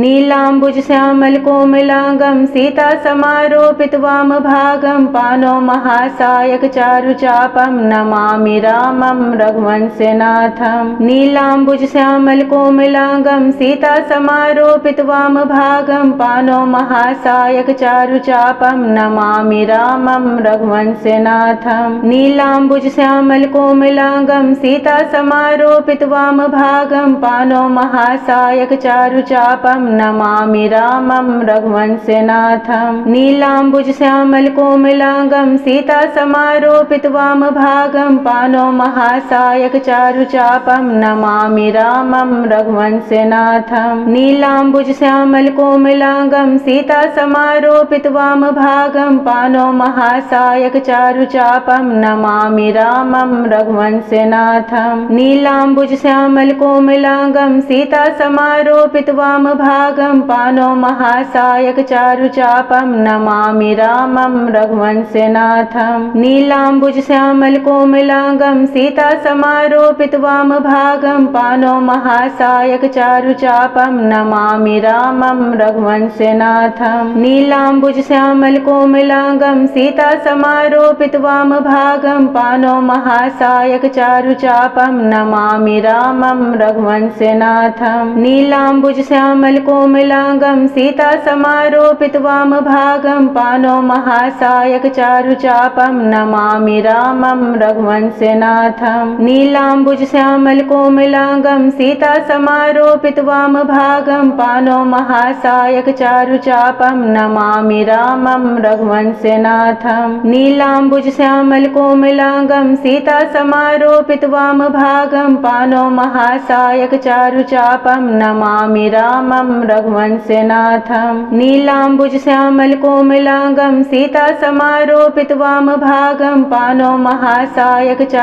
नीलाम्बुजश्यामलकोमलाङ्गं सीतासमारोपितवामभागं पाणौ महासायकचारुचापं नमामि रामं रघुवंशनाथं। नीलाम्बुजश्यामलकोमलाङ्गं सीतासमारोपितवामभागं पाणौ महासायकचारुचापं नमामि रामं रघुवंशनाथं। नीलाम्बुजश्यामलकोमलाङ्गं सीतासमारोपितवामभागं पाणौ महासायकचारुचापं नमामि रामं रघुवंशनाथं। नीलाम्बुजश्यामलकोमलाङ्गं सीतासमारोपितवामभागं पाणौ महासायकचारुचापं नमामि रामं रघुवंशनाथं। नीलाम्बुजश्यामलकोमलाङ्गं सीतासमारोपितवामभागं पाणौ महासायकचारुचापं नमामि रामं रघुवंशनाथं। नीलाम्बुजश्यामलकोमलाङ्गं सीतासमारोपितवामभागं पाणौ महासायकचारुचापं नमामि रामं रघुवंशनाथं। नीलाम्बुजश्यामलकोमलाङ्गं सीतासमारोपितवामभागं पाणौ महासायकचारुचापं नमामि रामं रघुवंशनाथं। नीलाम्बुजश्यामलकोमलाङ्गं सीतासमारोपितवामभागं पाणौ महासायकचारुचापं नमामि रामं रघुवंशनाथं। नीलाम्बुजश्यामलकोमलाङ्गं सीतासमारोपितवामभागं पाणौ महासायकचारुचापं नमामि रामं रघुवंशनाथं। नीलाम्बुजश्यामलकोमलाङ्गं सीतासमारोपितवामभागं पाणौ महासायकचारुचापं नमामि रामं रघुवंशनाथं। नीलाम्बुजश्यामलकोमलाङ्गं सीतासमारोपितवामभागं पाणौ महासायकचारुचापं नमामि रामं रघुवंशनाथं। नीलाम्बुजश्यामलकोमलाङ्गं सीतासमारोपितवामभागं पाणौ महासायकचारुचापं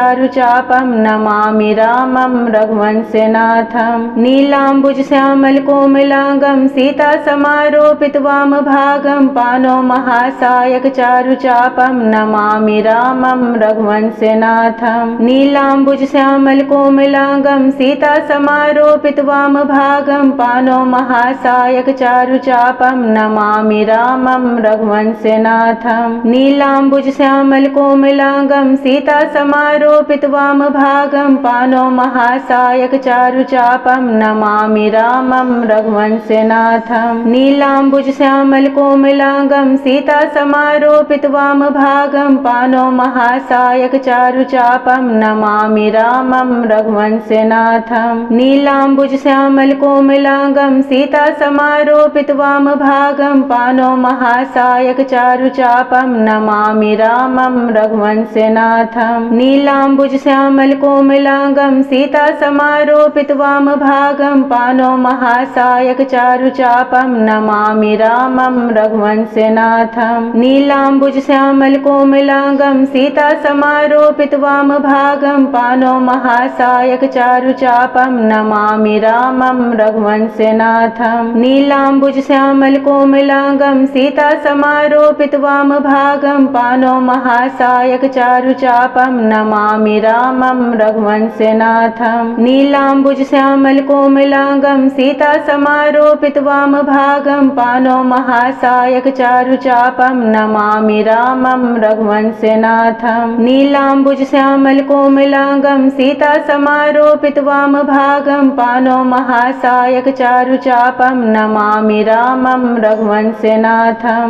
नमामि रामं रघुवंशनाथं। नीलाम्बुजश्यामलकोमलाङ्गं सीतासमारोपितवामभागं पाणौ महासायकचारुचापं नमामि रामं रघुवंशनाथं। नीलाम्बुजश्यामलकोमलाङ्गं सीतासमारोपितवामभागं पाणौ महासायकचारुचापं नमामि रामं रघुवंशनाथं। नीलाम्बुजश्यामलकोमलाङ्गं सीतासमारोपितवामभागं पाणौ महासायकचारुचापं नमामि रामं रघुवंशनाथं। नीलाम्बुजश्यामलकोमलाङ्गं सीतासमारोपितवामभागं पाणौ महासायकचारुचापं नमामि रामं रघुवंशनाथं। नीलाम्बुजश्यामलकोमलाङ्गं सीतासमारोपितवामभागं पाणौ महासायकचारुचापं नमामि रामं रघुवंशनाथं। नीलाम्बुजश्यामलकोमलाङ्गं सीतासमारोपितवामभागं पाणौ महासायकचारुचापं नमामि रामं रघुवंशनाथं। नीलाम्बुजश्यामलकोमलाङ्गं सीतासमारोपितवामभागं पाणौ महासायकचारुचापं नमामि रामं रघुवंशनाथं। नीलाम्बुजश्यामलकोमलाङ्गं सीतासमारोपितवामभागं पाणौ महासायकचारुचापं नमामि रामं रघुवंशनाथं। नीलाम्बुजश्यामलकोमलाङ्गं सीतासमारोपितवामभागं पाणौ महासायकचारुचापं नमामि रामं रघुवंशनाथं। नीलाम्बुजश्यामलकोमलाङ्गं सीतासमारोपितवामभागं पाणौ महासायकचारुचापं नमामि रामं रघुवंशनाथं।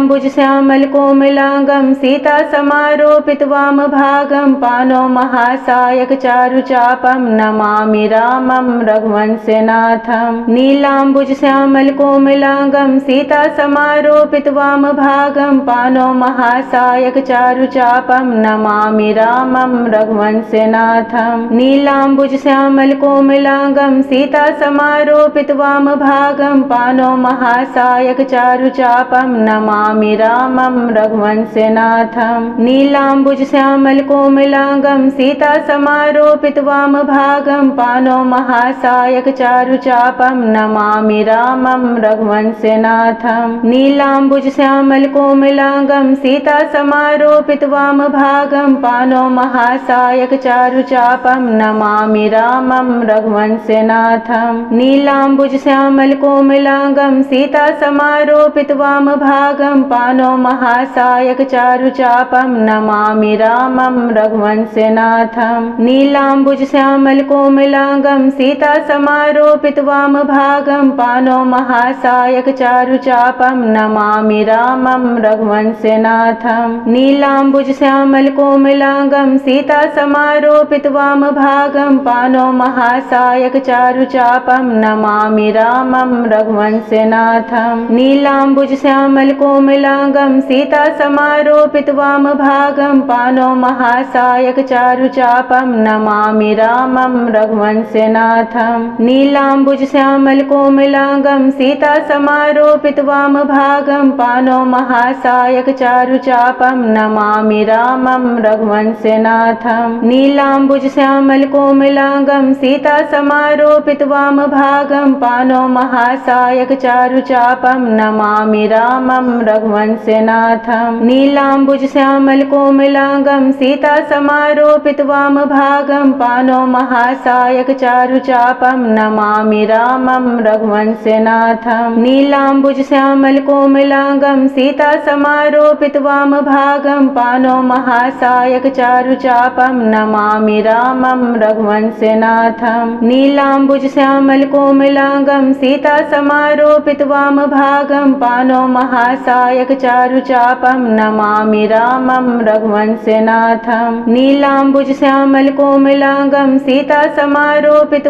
नीलाम्बुजश्यामलकोमलाङ्गं सीतासमारोपितवामभागं पाणौ महासायकचारुचापं नमामि रामं रघुवंशनाथं। नीलाम्बुजश्यामलकोमलाङ्गं सीतासमारोपितवामभागं पाणौ महासायकचारुचापं नमामि रामं रघुवंशनाथं। नीलाम्बुजश्यामलकोमलाङ्गं सीतासमारोपितवामभागं पाणौ महासायकचारुचापं नमामि रामं रघुवंशनाथं। नीलाम्बुजश्यामलकोमलाङ्गं सीतासमारोपितवामभागं पाणौ महासायकचारुचापं नमामि रामं रघुवंशनाथं। नीलाम्बुजश्यामलकोमलाङ्गं सीतासमारोपितवामभागं पाणौ महासायकचारुचापं नमामि रामं रघुवंशनाथं। नीलाम्बुजश्यामलकोमलाङ्गं नीलाम्बुजश्यामलकोमलाङ्गं सीतासमारोपित वामभागं पाणौ महासायकचारुचापं नमामि रामं रघुवंशनाथं। नीलाम्बुजश्यामलकोमलाङ्गं सीतासमारोपित वामभागं पाणौ महासायकचारुचापं नमामि रामं रघुवंशनाथं। नीलाम्बुजश्यामलकोमलाङ्गं सीतासमारोपित वामभागं पाणौ महासायकचारुचापं नमामि रामं रघुवंशनाथं। नीलाम्बुजश्यामलकोमलाङ्गं सीतासमारोपित वामभागं पाणौ महासायकचारुचापं नमामि रामं रघुवंशनाथं। नीलाम्बुजश्यामलकोमलाङ्गं सीतासमारोपित वामभागं पाणौ महासायकचारुचापं नमामि रामं रघुवंशनाथं। नीलाम्बुजश्यामलकोमलाङ्गं सीतासमारोपित वामभागं पाणौ महासायकचारुचापं नमामि रामं रघुवंशनाथं। नीलाम्बुजश्यामलकोमलाङ्गं सीतासमारोपित वामभागं पाणौ महासायकचारुचापं नमामि रामं रघुवंशनाथं। नीलाम्बुजश्यामलकोमलाङ्गं सीतासमारोपित वामभागं पाणौ महासायकचारुचापं नमामि रामं रघुवंशनाथं। नीलाम्बुजश्यामलकोमलाङ्गं सीतासमारोपित वामभागं पाणौ महासायकचारुचापं नमामि रामं रघुवंशनाथं। नीलाम्बुजश्यामलकोमलाङ्गं सीतासमारोपित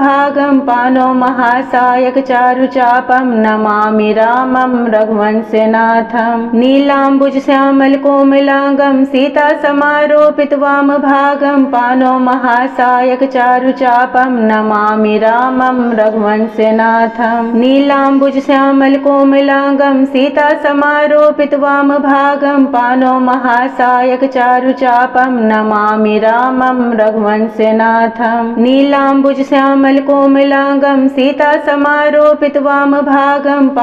वामभागं पाणौ महासायकचारुचापं नमामि रामं रघुवंशनाथं। नीलाम्बुजश्यामलकोमलाङ्गं सीतासमारोपित वामभागं पाणौ महासायकचारुचापं नमामि रामं रघुवंशनाथं। नीलाम्बुजश्यामलकोमलाङ्गं सीतासमारोपित वामभागं पाणौ महासायकचारुचापं नमामि रामं रघुवंशनाथं। नीलाम्बुजश्यामलकोमलाङ्गं सीतासमारोपित वामभागं पाणौ महासायकचारुचापं नमामि रामं रघुवंशनाथं। नीलाम्बुजश्यामलकोमलाङ्गं सीतासमारोपित वामभागं पाणौ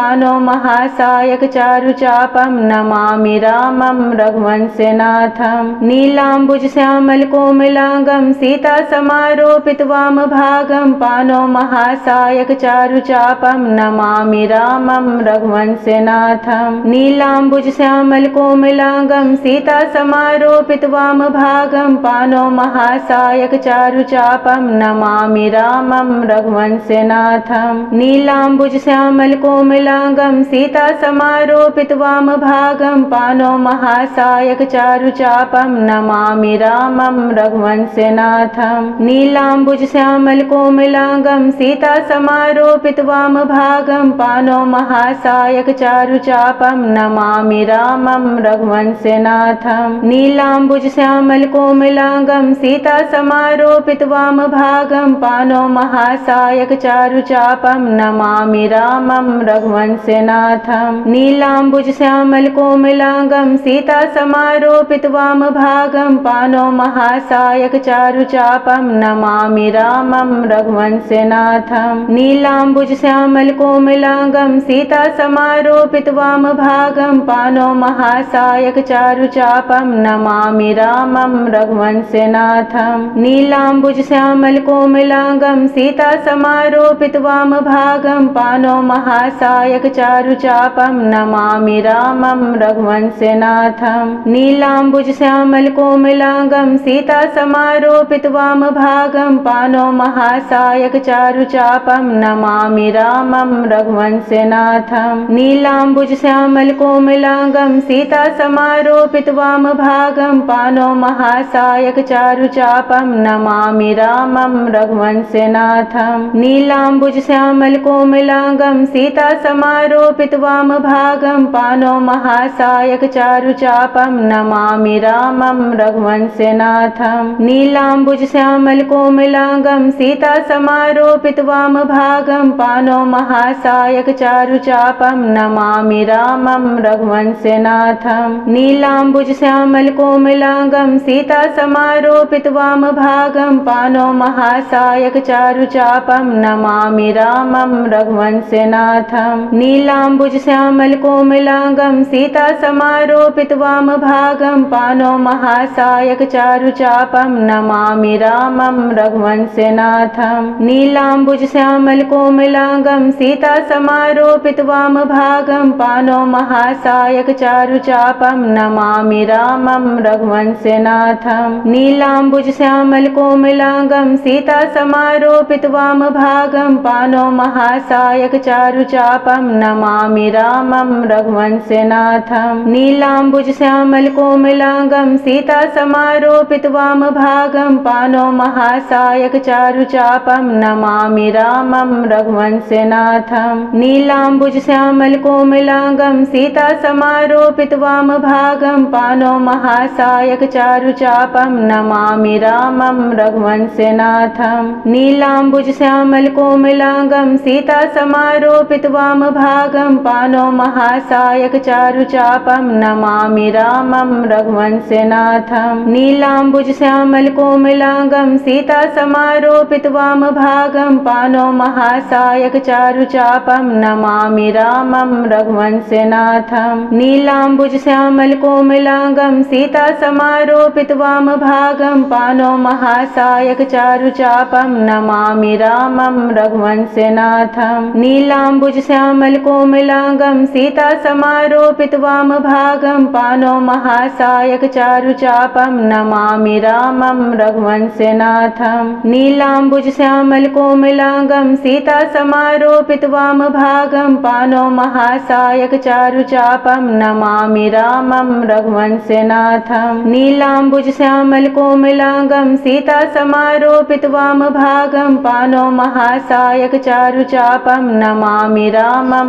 महासायकचारुचापं नमामि रामं रघुवंशनाथं। नीलाम्बुजश्यामलकोमलाङ्गं सीतासमारोपित वामभागं पाणौ महासायकचारुचापं नमामि रामं रघुवंशनाथं। नीलाम्बुजश्यामलकोमलाङ्गं सीतासमारोपित वामभागं पाणौ महासायकचारुचापं नमामि रामं रघुवंशनाथं। नीलाम्बुजश्यामलकोमलाङ्गं सीतासमारोपित वामभागं पाणौ महासायकचारुचापं नमामि रामं रघुवंशनाथं। नीलाम्बुजश्यामलकोमलाङ्गं सीतासमारोपित वामभागं पाणौ महासायकचारुचापं नमामि रामं रघुवंशनाथं। नीलाम्बुजश्यामलकोमलाङ्गं सीतासमारोपित वामभागं पाणौ महासायकचारुचापं नमामि रामं रघुवंशनाथं। नीलाम्बुजश्यामलकोमलाङ्गं सीतासमारोपित वामभागं पाणौ महासायकचारुचापं नमामि रामं रघुवंशनाथं। नीलाम्बुजश्यामलकोमलाङ्गं सीतासमारोपित वामभागं पाणौ महासायकचारुचापं नमामि रामं रघुवंशनाथं। नीलाम्बुजश्यामलकोमलाङ्गं सीतासमारोपित वामभागं पाणौ महासायकचारुचापं नमामि रामं रघुवंशनाथं। नीलाम्बुजश्यामलकोमलाङ्गं सीतासमारोपित वामभागं पाणौ महासायकचारुचापं नमामि रामं रघुवंशनाथं। नीलाम्बुजश्यामलकोमलाङ्गं सीतासमारोपित वामभागं पाणौ महासायकचारुचापं नमामि रामं रघुवंशनाथं। नीलाम्बुजश्यामलकोमलाङ्गं सीतासमारोपित वामभागं पाणौ महासायकचारुचापं नमामि रामं रघुवंशनाथं। नीलाम्बुजश्यामलकोमलाङ्गं सीतासमारोपित वामभागं पाणौ महासायकचारुचापं नमामि रामं रघुवंशनाथं। नीलाम्बुजश्यामलकोमलाङ्गं सीतासमारोपित वामभागं पाणौ महासायकचारुचापं नमामि रामं रघुवंशनाथं। नीलाम्बुजश्यामल श्यामलकोमलाङ्गं सीतासमारोपितवामभागं पाणौ महासायकचारुचापं नमामि रामं रघुवंशनाथं नीलाम्बुजश्यामलकोमलाङ्गं सीतासमारोपितवामभागं पाणौ महासायकचारुचापं नमामि रामं रघुवंशनाथं नीलाम्बुजश्यामलकोमलाङ्गं सीतासमारोपितवामभागं पाणौ महासायकचारुचापं नमामि रामं रघुवंशनाथं नीलाम्बुजश्यामलकोमलाङ्गं सीतासमारोपितवामभागं पाणौ महासायकचारुचापं नमामि रामं रघुवंशनाथं नीलाम्बुजश्यामलकोमलाङ्गं सीतासमारोपितवामभागं पाणौ महासायकचारुचापं नमामि रामं रघुवंशनाथं नीलाम्बुजश्यामलकोमलाङ्गं सीतासमारोपितवामभागं पाणौ महासायकचारुचापं नमामि रामं रघुवंशनाथं नीलाम्बुजश्यामलकोमलाङ्गं सीतासमारोपितवामभागं पाणौ महासायकचारुचापं नमामि रामं रघुवंशनाथं नीलाम्बुजश्यामलकोमलाङ्गं सीतासमारोपितवामभागं पाणौ महासायकचारुचापं नमामि रामं रघुवंशनाथं नीलाम्बुजश्यामलकोमलाङ्गं सीतासमारोपितवामभागं पाणौ महासायकचारुचापं नमामि रामं रघुवंशनाथं नीलाम्बुजश्यामलकोमलाङ्गं सीतासमारोपितवामभागं पाणौ महासायकचारुचापं नमामि रामं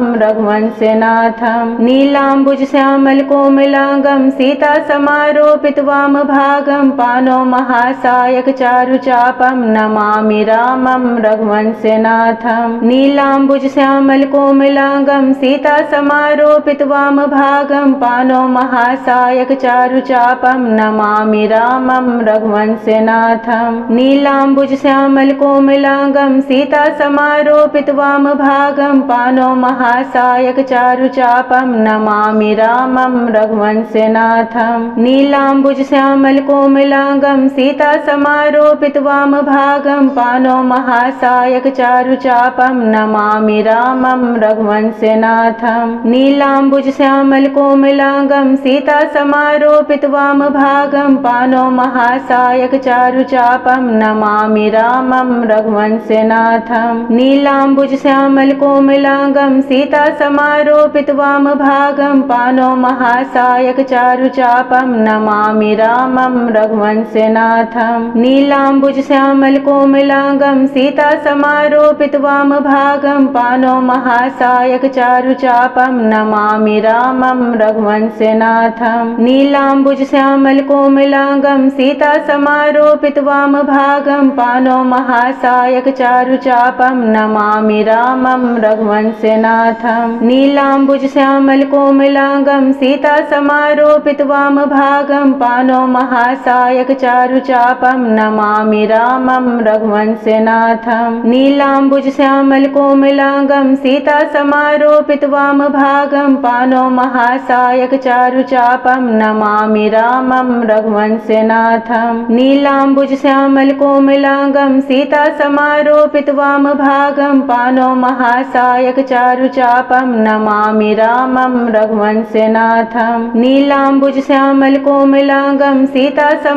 रघुवंशनाथं नीलाम्बुजश्यामलकोमलाङ्गं सीतासमारोपितवामभागं पाणौ महासायकचारुचापं नमामि रामं रघुवंशनाथं नीलाम्बुजश्यामलकोमलाङ्गं सीतासमारोपितवामभागं पाणौ महासायकचारुचापं नमामि रामं रघुवंशनाथं नीलाम्बुजश्यामलकोमलाङ्गं सीतासमारोपितवामभागं पाणौ महासायकचारुचापं नमामि रामं रघुवंशनाथं नीलाम्बुजश्यामलकोमलाङ्गं सीतासमारोपितवामभागं पाणौ महासायकचारुचापं नमामि रामं रघुवंशनाथं नीलाम्बुजश्यामलकोमलाङ्गं सीतासमारोपितवामभागं पाणौ महासायकचारुचापं नमामि रामं रघुवंशनाथं नीलाम्बुजश्यामलकोमलाङ्गं सीतासमारोपितवामभागं पाणौ महासायकचारुचापं नमामि रामं रघुवंशनाथं नीलाम्बुजश्यामलकोमलाङ्गं सीतासमारोपितवामभागं पाणौ महासायकचारुचापं नमामि रामं रघुवंशनाथं नीलाम्बुजश्यामलकोमलाङ्गं सीतासमारोपितवामभागं पाणौ महासायकचारुचापं नमामि रामं रघुवंशनाथं नीलाम्बुजश्यामलकोमलाङ्गं सीतासमारोपितवामभागं पाणौ महासायकचारुचापं नमामि रामं रघुवंशनाथं नीलाम्बुजश्यामलकोमलाङ्गं सीतासमारोपितवामभागं पाणौ महासायकचारुचापं नमामि रामं रघुवंशनाथं नीलाम्बुजश्यामलकोमलाङ्गं सीतासमारोपितवामभागं पाणौ महासायकचारुचापं नमामि रामं रघुवंशनाथं नीलाम्बुजश्यामलकोमलाङ्गं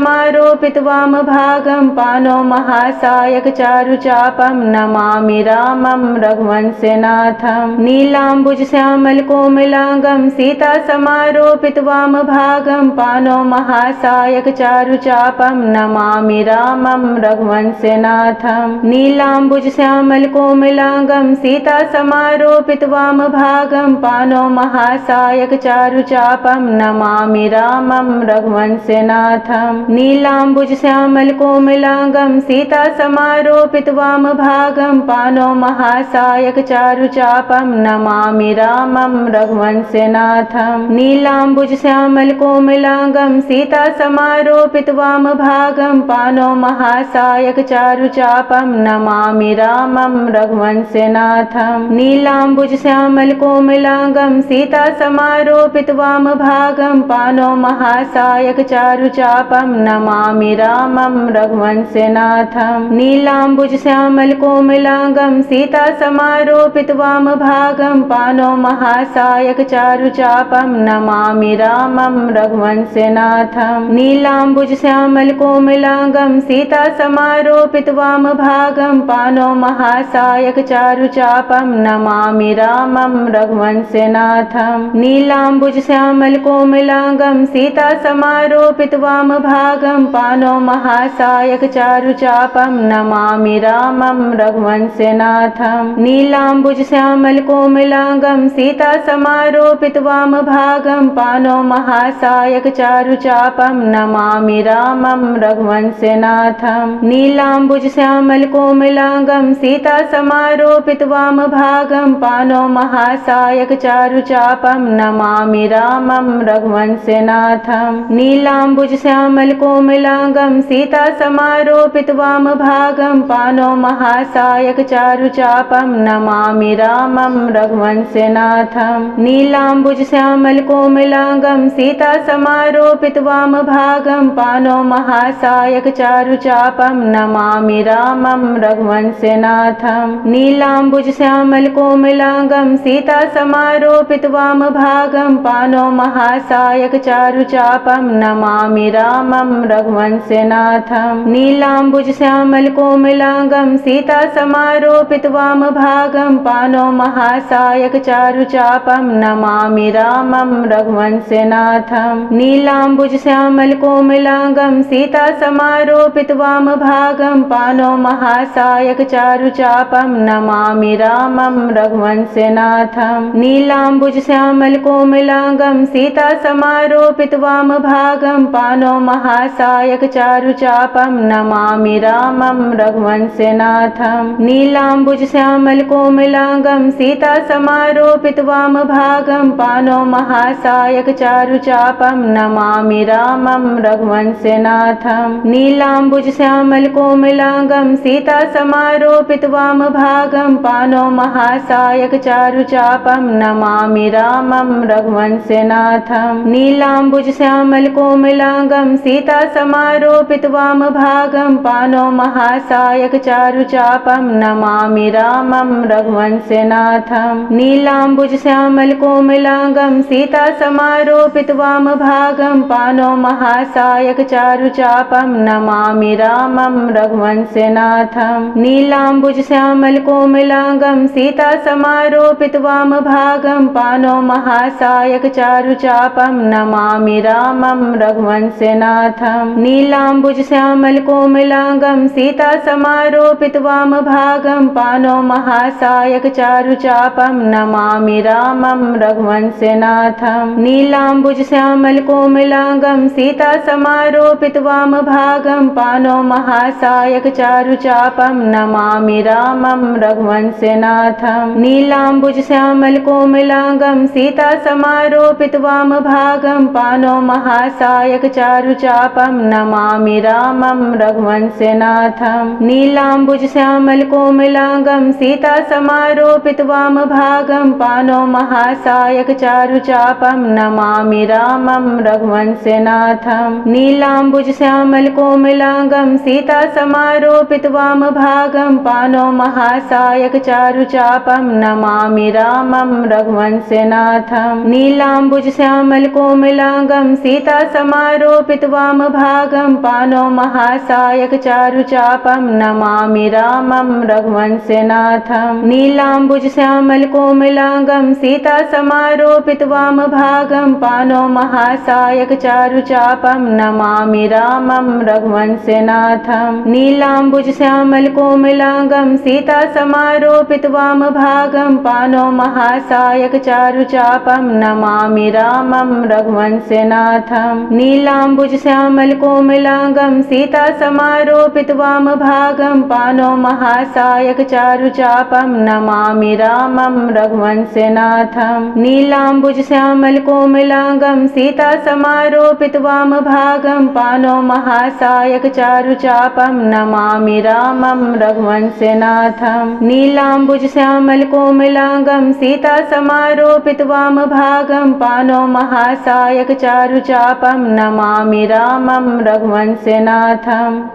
सीतासमारोपितवामभागं पाणौ महासायकचारुचापं नमामि रामं रघुवंशनाथं नीलाम्बुजश्यामलकोमलाङ्गं सीतासमारोपितवामभागं पाणौ महासायकचारुचापं नमामि रामं रघुवंशनाथं नीलाम्बुजश्यामलकोमलाङ्गं सीतासमारोपितवामभागं पाणौ महासायकचारुचापं नमामि रामं रघुवंशनाथं नीलाम्बुजश्यामलकोमलाङ्गं सीतासमारोपितवामभागं पाणौ महासायकचारुचापं नमामि रामं रघुवंशनाथं नीलाम्बुजश्यामलकोमलाङ्गं सीतासमारोपितवामभागं पाणौ महासायकचारुचापं नमामि रामं रघुवंशनाथं नीलाम्बुजश्यामलकोमलाङ्गं सीतासमारोपितवामभागं पाणौ महासायकचारुचापं नमामि रामं रघुवंशनाथं नीलाम्बुजश्यामलकोमलाङ्गं कोमलांगं सीता समारोपित वामभागं पाणौ महासायक चारुचापं नमामि रामं रघुवंशनाथं नीलाम्बुज श्यामल कोमलांगं सीता समारोपित वामभागं पाणौ महासायक चारुचापं नमामि रामं रघुवंशनाथं नीलाम्बुज श्यामल कोमलांगं सीता समारोपित वामभागं पाणौ महासायक चारुचापं नमामि रामं रघुवंशनाथं नीलाम्बुज श्यामल कोमलांगं सीता समारोपित वामभागं पाणौ महासायक चारुचापं नमामि रामं रघुवंशनाथं नीलाम्बुज श्यामल कोमलांगं सीता समारोपित वामभागं पाणौ महासायक चारुचापं नमामि रामं रघुवंशनाथं नीलाम्बुज श्यामल कोमलांगं सीता समारोपित वामभागं पाणौ महासायक चारुचापं नमामि रामं रघुवंशनाथं नीलाम्बुज श्यामल कोमलांगं सीता समारोपित वामभागं पाणौ महासायक चारुचापं नमामि रामं रघुवंशनाथं नीलाम्बुज श्यामल कोमलांगं सीता समारोपित वामभागं पाणौ महासायक चारुचापं नमामि रामं रघुवंशनाथं नीलाम्बुज श्यामल कोमलांगं सीता समारोपित वामभागं पाणौ महासायक चारुचापं नमामि रामं रघुवंशनाथं नीलाम्बुज श्यामल कोमलांगं सीता समारोपित वामभागं पाणौ महासायक चारुचापं नमामि रामं रघुवंशनाथं नीलाम्बुज श्यामल कोमलांगं सीता समारोपित वामभागं पाणौ महासायक चारुचापं नमामि रामं रघुवंशनाथं नीलाम्बुज श्यामल कोमलांगं सीता समारोपित वामभागं पाणौ महासायक चारुचापं नमामि रामं रघुवंशनाथं नीलाम्बुज श्यामल कोमलांगं सीता समारोपित वामभागं पाणौ महासायक चारुचापं नमामि रामं रघुवंशनाथं नीलाम्बुज श्यामल कोमलांगं सीता समारोपित वामभागं पाणौ महासायक चारुचापं नमामि रामं रघुवंशनाथं नीलाम्बुज श्यामल कोमलांगं सीता समारोपित वामभागं पाणौ महासायक चारुचापं नमामि रामं रघुवंशनाथं नीलाम्बुज श्यामल कोमलांगं सीता समारोपित वामभागं पाणौ महासायक चारुचापं नमामि रामं रघुवंशनाथं नीलाम्बुज श्यामल कोमलांगं सीता समारोपित वामभागं पाणौ महासायक चारुचापं नमामि रामं रघुवंशनाथं नीलाम्बुज श्यामल कोमलांगं सीता समारोपित वामभागं पाणौ महासायक चारुचापं नमामि रामं रघुवंशनाथं नीलाम्बुज श्यामल कोमलांगं सीता समारोपित वामभागं पाणौ महासायक चारुचापं नमामि रामं रघुवंशनाथं नीलाम्बुज श्यामल कोमलांगं सीता समारोपित वामभागं पाणौ महासायक चारुचापं नमामि रामं रघुवंशनाथं नीलाम्बुज श्यामल कोमलांगं सीता समारोपित वामभागं पाणौ महासायक चारुचापं नमामि रामं रघुवंशनाथं नीलाम्बुज श्यामल कोमलांगं सीता समारोपित वामभागं पाणौ महासायक चारुचापं नमामि रामं रघुवंशनाथं नीलाम्बुज श्यामल कोमलांगं सीता समारोपित वामभागं पाणौ महासायक चारुचापं नमामि रामं रघुवंशनाथं नीलाम्बुज श्यामल कोमलांगं सीता समारोपित वामभागं पाणौ महासायक चारुचापं नमामि रामं रघुवंशनाथं नीलाम्बुज श्यामल कोमलांगं सीता समारोपित वामभागं पाणौ महासायक चारुचापं नमामि रामं रघुवंशनाथं नीलाम्बुज श्यामल कोमलांगं सीता समारोपित वामभागं पाणौ महासायक चारुचापं नमामि रामं रघुवंशनाथं नीलाम्बुज श्यामल कोमलांगं सीता समारोपित वामभागं पाणौ महासायक चारुचापं नमामि रामं रघुवंशनाथं